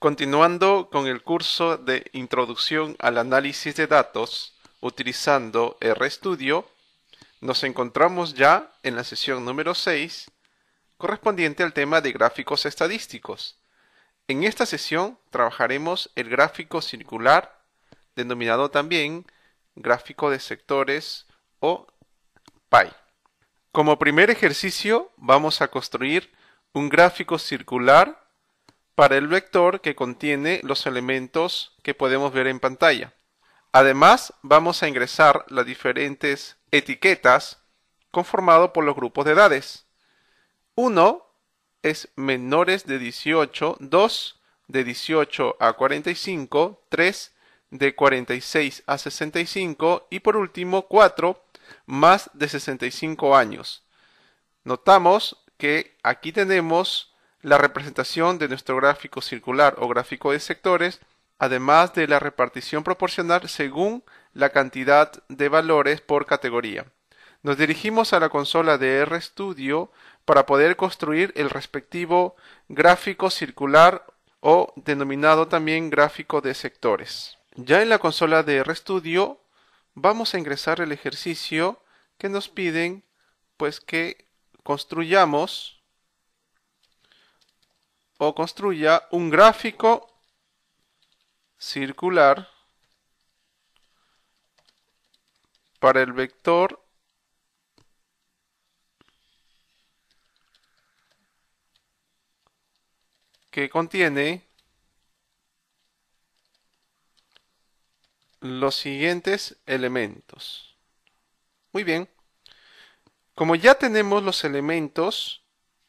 Continuando con el curso de Introducción al Análisis de Datos utilizando RStudio, nos encontramos ya en la sesión número 6, correspondiente al tema de gráficos estadísticos. En esta sesión trabajaremos el gráfico circular, denominado también gráfico de sectores o pie. Como primer ejercicio vamos a construir un gráfico circular para el vector que contiene los elementos que podemos ver en pantalla. Además, vamos a ingresar las diferentes etiquetas conformado por los grupos de edades. 1 es menores de 18, 2 de 18 a 45, 3 de 46 a 65 y por último 4 más de 65 años. Notamos que aquí tenemos la representación de nuestro gráfico circular o gráfico de sectores, además de la repartición proporcional según la cantidad de valores por categoría. Nos dirigimos a la consola de RStudio para poder construir el respectivo gráfico circular o denominado también gráfico de sectores. Ya en la consola de RStudio vamos a ingresar el ejercicio que nos piden pues que construyamos o construya un gráfico circular para el vector que contiene los siguientes elementos. Muy bien. Como ya tenemos los elementos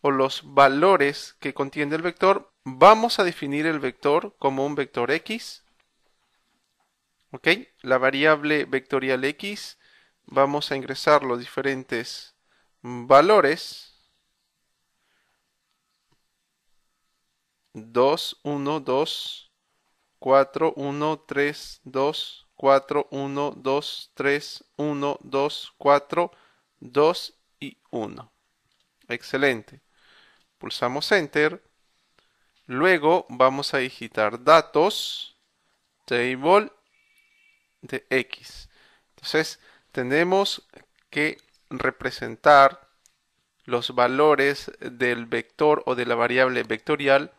o los valores que contiene el vector, vamos a definir el vector como un vector X. ¿Ok? La variable vectorial X, vamos a ingresar los diferentes valores. 2, 1, 2, 4, 1, 3, 2, 4, 1, 2, 3, 1, 2, 4, 2 y 1. Excelente. Pulsamos Enter. Luego vamos a digitar datos, table de X. Entonces tenemos que representar los valores del vector o de la variable vectorial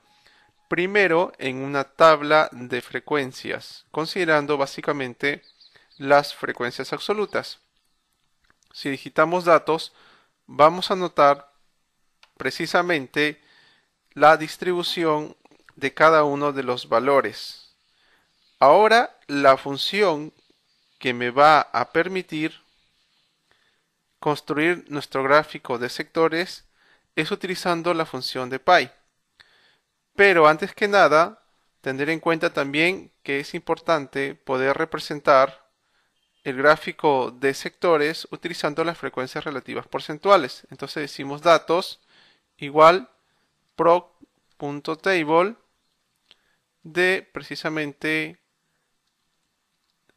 primero en una tabla de frecuencias, considerando básicamente las frecuencias absolutas. Si digitamos datos, vamos a notar precisamente la distribución de cada uno de los valores. Ahora la función que me va a permitir construir nuestro gráfico de sectores es utilizando la función de pi. Pero antes que nada, tener en cuenta también que es importante poder representar el gráfico de sectores utilizando las frecuencias relativas porcentuales. Entonces decimos datos igual proc.table de precisamente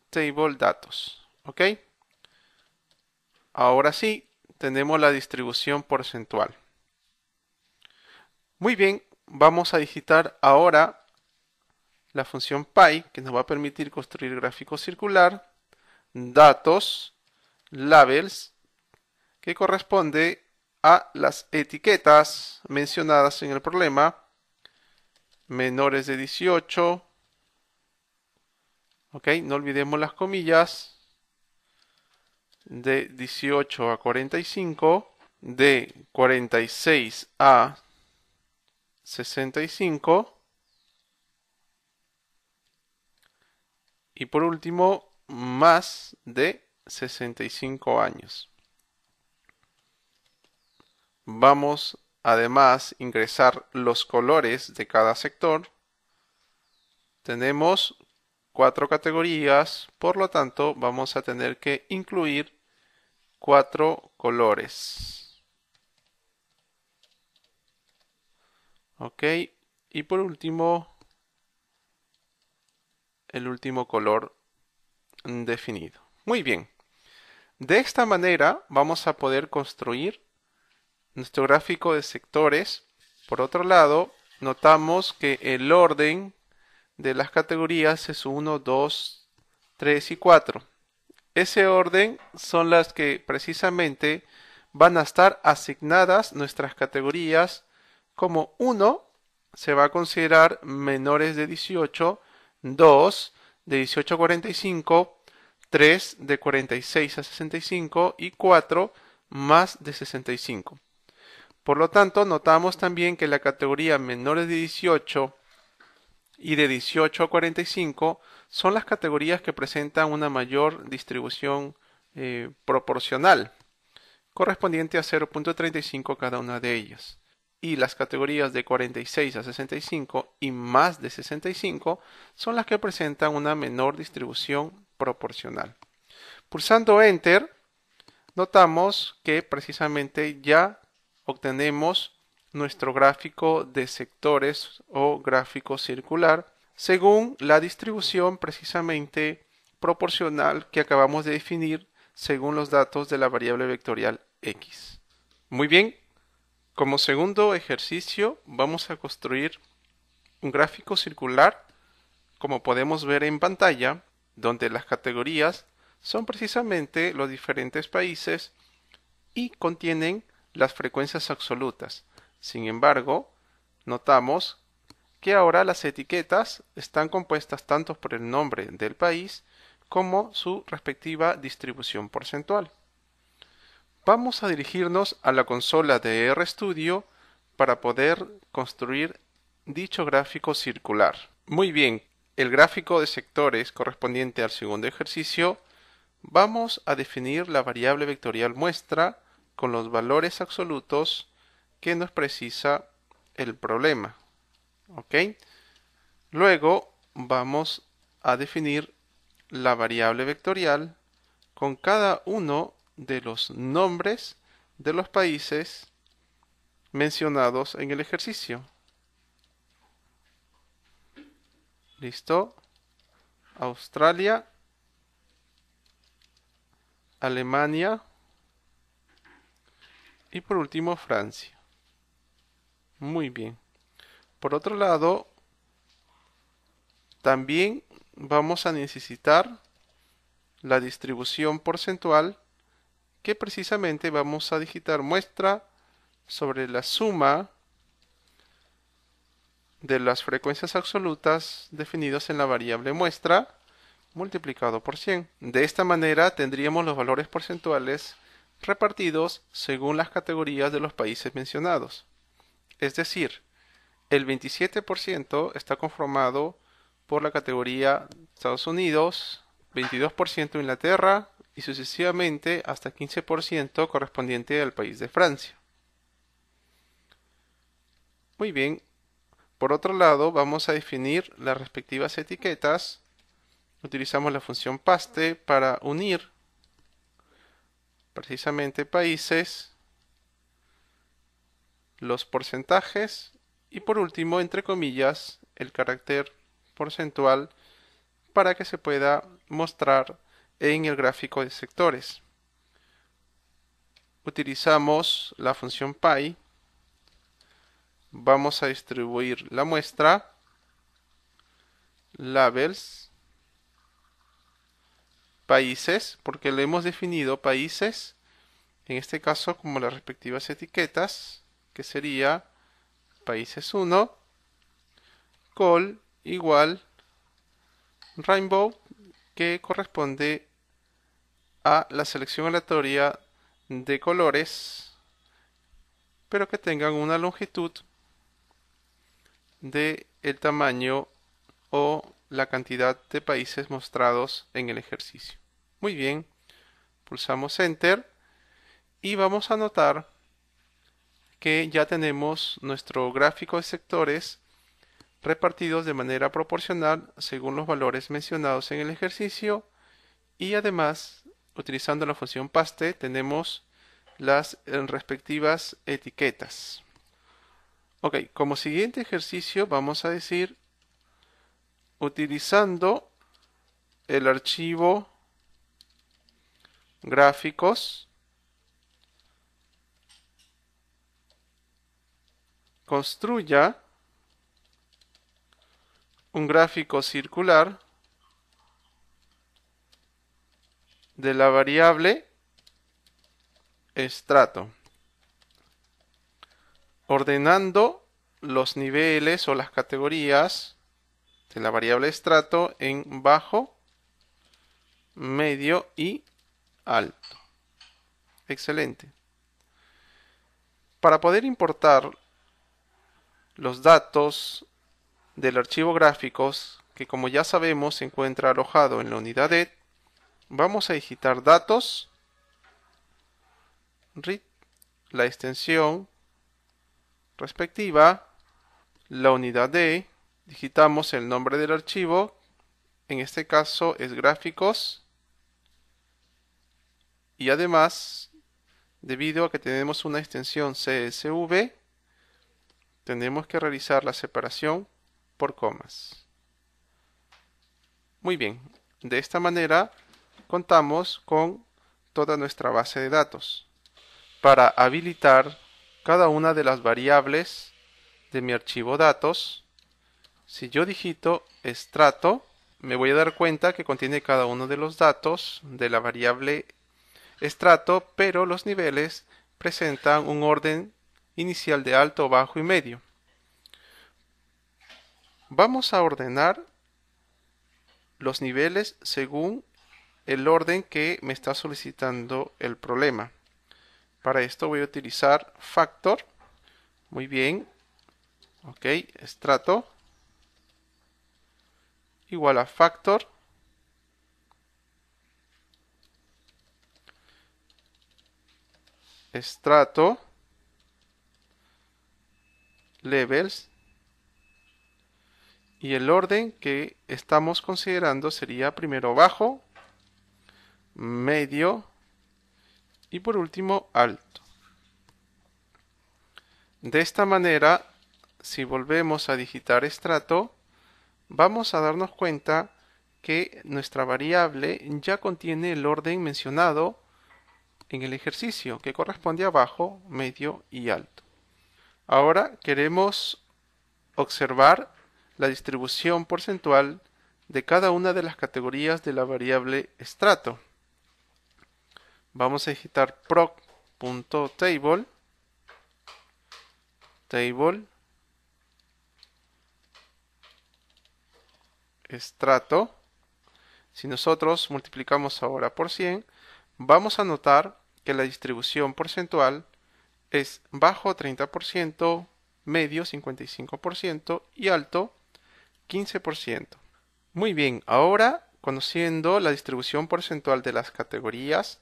table datos. ¿Ok? Ahora sí, tenemos la distribución porcentual. Muy bien, vamos a digitar ahora la función pi que nos va a permitir construir el gráfico circular, datos, labels, que corresponde a las etiquetas mencionadas en el problema, menores de 18, ok, no olvidemos las comillas, de 18 a 45, de 46 a 65 y por último más de 65 años. Vamos además a ingresar los colores de cada sector. Tenemos 4 categorías, por lo tanto vamos a tener que incluir 4 colores. Ok, y por último el último color definido. Muy bien, de esta manera vamos a poder construir nuestro gráfico de sectores. Por otro lado, notamos que el orden de las categorías es 1, 2, 3 y 4. Ese orden son las que precisamente van a estar asignadas nuestras categorías. Como 1 se va a considerar menores de 18, 2 de 18 a 45, 3 de 46 a 65 y 4 más de 65. Por lo tanto, notamos también que la categoría menores de 18 y de 18 a 45 son las categorías que presentan una mayor distribución proporcional, correspondiente a 0.35 cada una de ellas. Y las categorías de 46 a 65 y más de 65 son las que presentan una menor distribución proporcional. Pulsando Enter, notamos que precisamente ya obtenemos nuestro gráfico de sectores o gráfico circular según la distribución precisamente proporcional que acabamos de definir según los datos de la variable vectorial x. Muy bien, como segundo ejercicio vamos a construir un gráfico circular, como podemos ver en pantalla, donde las categorías son precisamente los diferentes países y contienen las frecuencias absolutas. Sin embargo, notamos que ahora las etiquetas están compuestas tanto por el nombre del país como su respectiva distribución porcentual. Vamos a dirigirnos a la consola de RStudio para poder construir dicho gráfico circular. Muy bien, el gráfico de sectores correspondiente al segundo ejercicio, vamos a definir la variable vectorial muestra con los valores absolutos que nos precisa el problema. ¿Ok? Luego vamos a definir la variable vectorial con cada uno de los nombres de los países mencionados en el ejercicio. ¿Listo? Australia, Alemania y por último Francia. Muy bien. Por otro lado, también vamos a necesitar la distribución porcentual que precisamente vamos a digitar muestra sobre la suma de las frecuencias absolutas definidas en la variable muestra multiplicado por 100. De esta manera tendríamos los valores porcentuales repartidos según las categorías de los países mencionados. Es decir, el 27% está conformado por la categoría Estados Unidos, 22% Inglaterra y sucesivamente hasta 15% correspondiente al país de Francia. Muy bien, por otro lado vamos a definir las respectivas etiquetas. Utilizamos la función paste para unir precisamente países, los porcentajes y por último, entre comillas, el carácter porcentual para que se pueda mostrar en el gráfico de sectores. Utilizamos la función pie. Vamos a distribuir la muestra, labels, países, porque le hemos definido países, en este caso como las respectivas etiquetas, que sería países 1, col igual rainbow, que corresponde a la selección aleatoria de colores, pero que tengan una longitud de el tamaño o la cantidad de países mostrados en el ejercicio. Muy bien, pulsamos Enter y vamos a notar que ya tenemos nuestro gráfico de sectores repartidos de manera proporcional según los valores mencionados en el ejercicio y además, utilizando la función paste, tenemos las respectivas etiquetas. Ok, como siguiente ejercicio vamos a decir, utilizando el archivo gráficos, construya un gráfico circular de la variable estrato, ordenando los niveles o las categorías de la variable estrato en bajo, medio y alto. Excelente. Para poder importar los datos del archivo gráficos, que como ya sabemos se encuentra alojado en la unidad ED, vamos a digitar datos, read, la extensión respectiva, la unidad D, digitamos el nombre del archivo, en este caso es gráficos, y además, debido a que tenemos una extensión CSV, tenemos que realizar la separación por comas. Muy bien, de esta manera contamos con toda nuestra base de datos para habilitar cada una de las variables de mi archivo datos. Si yo digito estrato, me voy a dar cuenta que contiene cada uno de los datos de la variable estrato, pero los niveles presentan un orden inicial de alto, bajo y medio. Vamos a ordenar los niveles según el orden que me está solicitando el problema. Para esto voy a utilizar factor. Muy bien. Ok, estrato igual a factor estrato levels, y el orden que estamos considerando sería primero bajo, medio y por último alto. De esta manera, si volvemos a digitar estrato, vamos a darnos cuenta que nuestra variable ya contiene el orden mencionado en el ejercicio, que corresponde a bajo, medio y alto. Ahora queremos observar la distribución porcentual de cada una de las categorías de la variable estrato. Vamos a digitar proc.table, table, estrato. Si nosotros multiplicamos ahora por 100, vamos a notar que la distribución porcentual es bajo 30%, medio 55% y alto 15%. Muy bien, ahora conociendo la distribución porcentual de las categorías,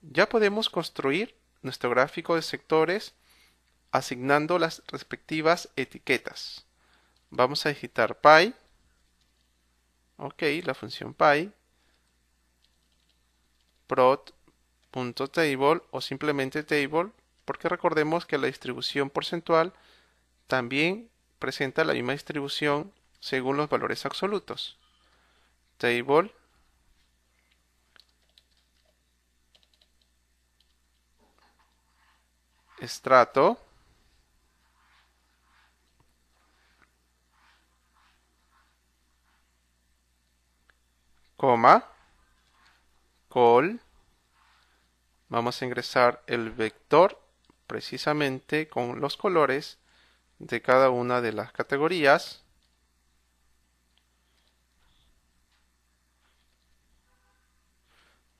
ya podemos construir nuestro gráfico de sectores asignando las respectivas etiquetas. Vamos a digitar pie, ok, la función pie, prot.table o simplemente table, porque recordemos que la distribución porcentual también presenta la misma distribución según los valores absolutos. Table, estrato, coma, col. Vamos a ingresar el vector precisamente con los colores de cada una de las categorías.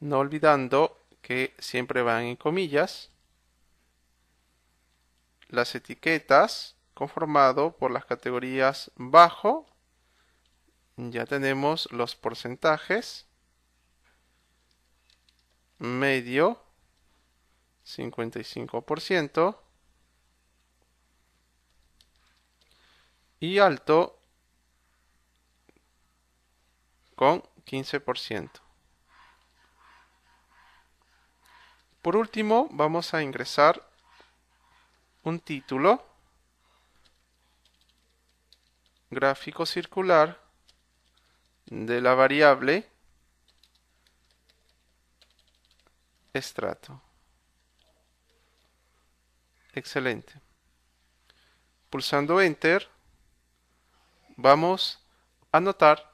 No olvidando que siempre van en comillas. Las etiquetas conformado por las categorías bajo. Ya tenemos los porcentajes. Medio 55% y alto con 15%. Por último, vamos a ingresar un título, gráfico circular de la variable estrato. Excelente. Pulsando Enter, vamos a notar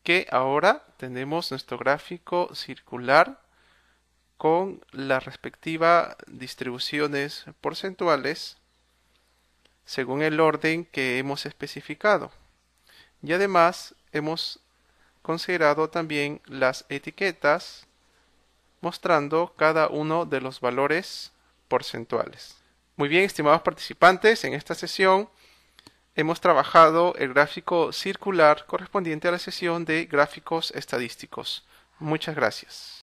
que ahora tenemos nuestro gráfico circular con las respectivas distribuciones porcentuales según el orden que hemos especificado. Y además hemos considerado también las etiquetas mostrando cada uno de los valores porcentuales. Muy bien, estimados participantes, en esta sesión hemos trabajado el gráfico circular correspondiente a la sesión de gráficos estadísticos. Muchas gracias.